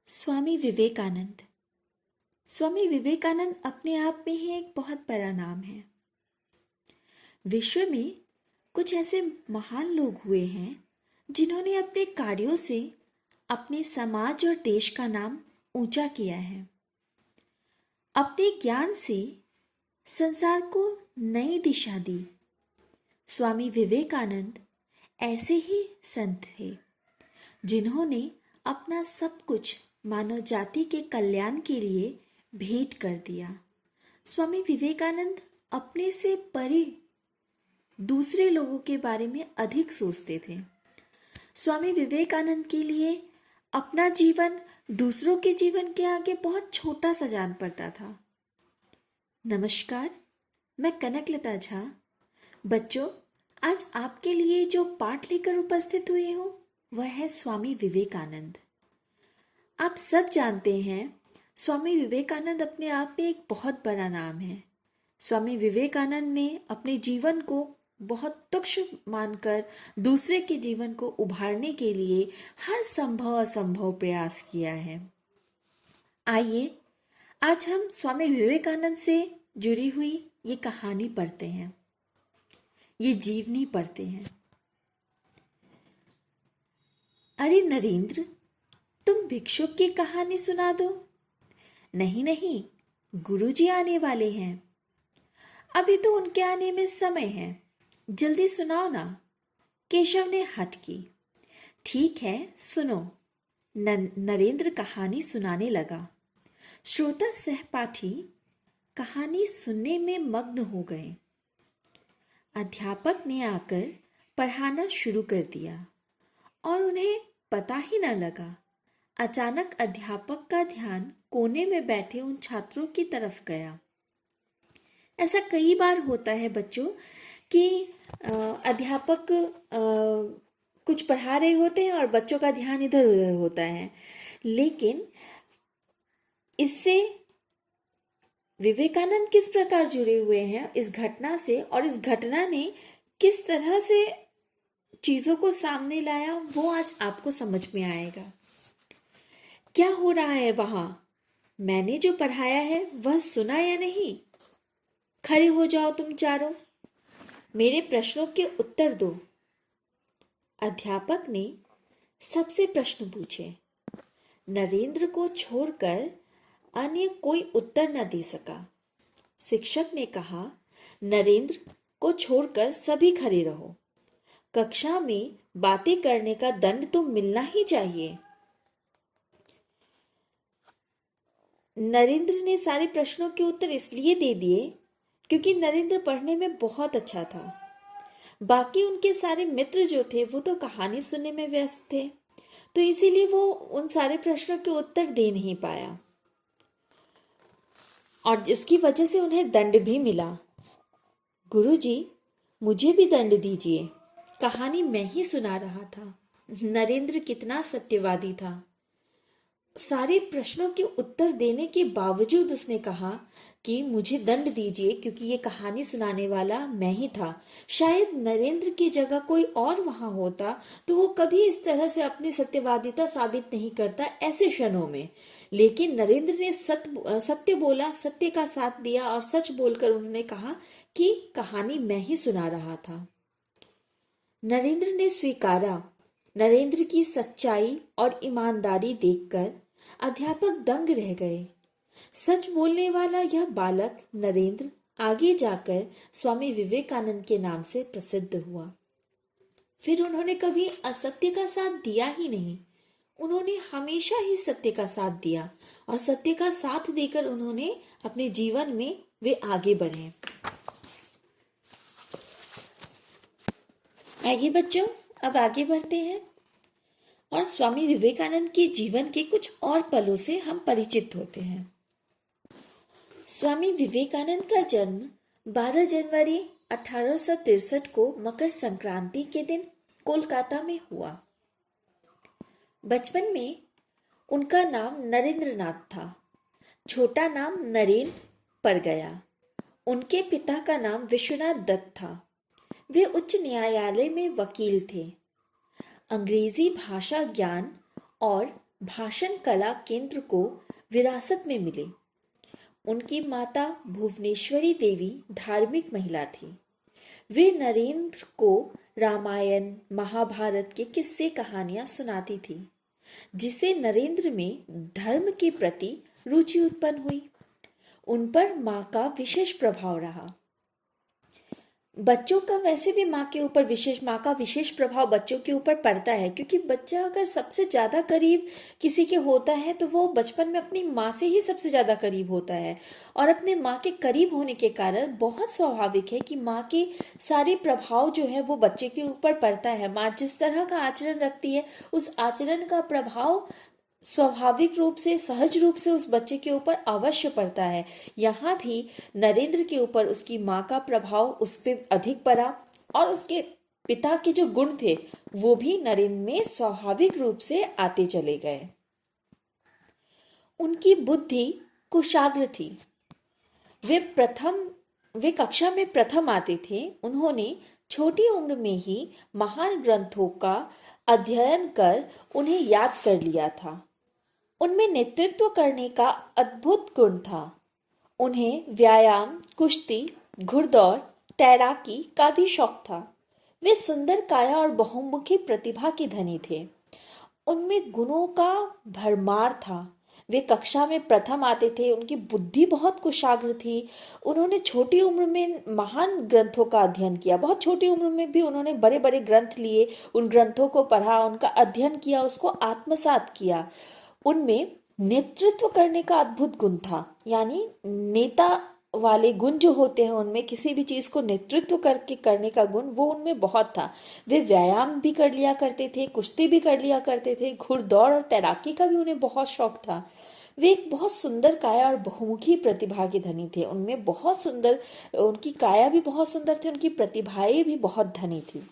स्वामी विवेकानंद। स्वामी विवेकानंद अपने आप में ही एक बहुत बड़ा नाम है। विश्व में कुछ ऐसे महान लोग हुए हैं जिन्होंने अपने कार्यों से अपने समाज और देश का नाम ऊंचा किया है। अपने ज्ञान से संसार को नई दिशा दी। स्वामी विवेकानंद ऐसे ही संत थे जिन्होंने अपना सब कुछ मानव जाति के कल्याण के लिए भेंट कर दिया। स्वामी विवेकानंद अपने से परे दूसरे लोगों के बारे में अधिक सोचते थे। स्वामी विवेकानंद के लिए अपना जीवन दूसरों के जीवन के आगे बहुत छोटा सा जान पड़ता था। नमस्कार, मैं कनकलता झा। बच्चों, आज आपके लिए जो पाठ लेकर उपस्थित हुई हूँ वह है स्वामी विवेकानंद। आप सब जानते हैं, स्वामी विवेकानंद अपने आप में एक बहुत बड़ा नाम है। स्वामी विवेकानंद ने अपने जीवन को बहुत तुच्छ मानकर दूसरे के जीवन को उभारने के लिए हर संभव असंभव प्रयास किया है। आइए आज हम स्वामी विवेकानंद से जुड़ी हुई ये कहानी पढ़ते हैं, ये जीवनी पढ़ते हैं। अरे नरेंद्र, तुम भिक्षुक की कहानी सुना दो। नहीं नहीं, गुरुजी आने वाले हैं। अभी तो उनके आने में समय है, जल्दी सुनाओ ना। केशव ने हट की। ठीक है, सुनो। नरेंद्र कहानी सुनाने लगा। श्रोता सहपाठी कहानी सुनने में मग्न हो गए। अध्यापक ने आकर पढ़ाना शुरू कर दिया और उन्हें पता ही न लगा। अचानक अध्यापक का ध्यान कोने में बैठे उन छात्रों की तरफ गया। ऐसा कई बार होता है बच्चों कि अध्यापक कुछ पढ़ा रहे होते हैं और बच्चों का ध्यान इधर उधर होता है, लेकिन इससे विवेकानंद किस प्रकार जुड़े हुए हैं इस घटना से, और इस घटना ने किस तरह से चीजों को सामने लाया, वो आज आपको समझ में आएगा। क्या हो रहा है वहां? मैंने जो पढ़ाया है वह सुना या नहीं? खड़े हो जाओ तुम चारों, मेरे प्रश्नों के उत्तर दो। अध्यापक ने सबसे प्रश्न पूछे। नरेंद्र को छोड़कर अन्य कोई उत्तर न दे सका। शिक्षक ने कहा, नरेंद्र को छोड़कर सभी खड़े रहो। कक्षा में बातें करने का दंड तो मिलना ही चाहिए। नरेंद्र ने सारे प्रश्नों के उत्तर इसलिए दे दिए क्योंकि नरेंद्र पढ़ने में बहुत अच्छा था। बाकी उनके सारे मित्र जो थे वो तो कहानी सुनने में व्यस्त थे, तो इसीलिए वो उन सारे प्रश्नों के उत्तर दे नहीं पाया और जिसकी वजह से उन्हें दंड भी मिला। गुरुजी, मुझे भी दंड दीजिए, कहानी मैं ही सुना रहा था। नरेंद्र कितना सत्यवादी था। सारे प्रश्नों के उत्तर देने के बावजूद उसने कहा कि मुझे दंड दीजिए क्योंकि ये कहानी सुनाने वाला मैं ही था। शायद नरेंद्र की जगह कोई और वहां होता तो वो कभी इस तरह से अपनी सत्यवादिता साबित नहीं करता ऐसे क्षणों में, लेकिन नरेंद्र ने सत्य बोला, सत्य का साथ दिया और सच बोलकर उन्होंने कहा कि कहानी मैं ही सुना रहा था। नरेंद्र ने स्वीकारा। नरेंद्र की सच्चाई और ईमानदारी देखकर अध्यापक दंग रह गए। सच बोलने वाला यह बालक नरेंद्र आगे जाकर स्वामी विवेकानंद के नाम से प्रसिद्ध हुआ। फिर उन्होंने कभी असत्य का साथ दिया ही नहीं। उन्होंने हमेशा ही सत्य का साथ दिया और सत्य का साथ देकर उन्होंने अपने जीवन में वे आगे बढ़े। आइए बच्चों, अब आगे बढ़ते हैं और स्वामी विवेकानंद के जीवन के कुछ और पलों से हम परिचित होते हैं। स्वामी विवेकानंद का जन्म 12 जनवरी 1863 को मकर संक्रांति के दिन कोलकाता में हुआ। बचपन में उनका नाम नरेंद्रनाथ था। छोटा नाम नरेन पड़ गया। उनके पिता का नाम विश्वनाथ दत्त था। वे उच्च न्यायालय में वकील थे। अंग्रेजी भाषा ज्ञान और भाषण कला केंद्र को विरासत में मिले। उनकी माता भुवनेश्वरी देवी धार्मिक महिला थी। वे नरेंद्र को रामायण महाभारत के किस्से कहानियां सुनाती थी, जिससे नरेंद्र में धर्म के प्रति रुचि उत्पन्न हुई। उन पर माँ का विशेष प्रभाव रहा। बच्चों का वैसे भी माँ का विशेष प्रभाव बच्चों के ऊपर पड़ता है, क्योंकि बच्चा अगर सबसे ज़्यादा करीब किसी के होता है तो वो बचपन में अपनी माँ से ही सबसे ज़्यादा करीब होता है। और अपने माँ के करीब होने के कारण बहुत स्वाभाविक है कि माँ के सारे प्रभाव जो है वो बच्चे के ऊपर पड़ता है। माँ जिस तरह का आचरण रखती है, उस आचरण का प्रभाव स्वाभाविक रूप से, सहज रूप से उस बच्चे के ऊपर अवश्य पड़ता है। यहाँ भी नरेंद्र के ऊपर उसकी माँ का प्रभाव उस पर अधिक पड़ा, और उसके पिता के जो गुण थे वो भी नरेंद्र में स्वाभाविक रूप से आते चले गए। उनकी बुद्धि कुशाग्र थी। वे कक्षा में प्रथम आते थे। उन्होंने छोटी उम्र में ही महान ग्रंथों का अध्ययन कर उन्हें याद कर लिया था। उनमें नेतृत्व करने का अद्भुत गुण था। उन्हें व्यायाम, कुश्ती, घुड़दौड़, तैराकी का भी शौक था। वे सुंदर काया और बहुमुखी प्रतिभा के धनी थे। उनमें गुणों का भरमार था। वे कक्षा में प्रथम आते थे। उनकी बुद्धि बहुत कुशाग्र थी। उन्होंने छोटी उम्र में महान ग्रंथों का अध्ययन किया। बहुत छोटी उम्र में भी उन्होंने बड़े बड़े ग्रंथ लिए, उन ग्रंथों को पढ़ा, उनका अध्ययन किया, उसको आत्मसात किया। उनमें नेतृत्व करने का अद्भुत गुण था, यानी नेता वाले गुण जो होते हैं, उनमें किसी भी चीज को नेतृत्व करके करने का गुण वो उनमें बहुत था। वे व्यायाम भी कर लिया करते थे, कुश्ती भी कर लिया करते थे, घुड़दौड़ और तैराकी का भी उन्हें बहुत शौक था। वे एक बहुत सुंदर काया और बहुमुखी प्रतिभा के धनी थे। उनमें बहुत सुंदर, उनकी काया भी बहुत सुंदर थी, उनकी प्रतिभाएं भी बहुत धनी थी।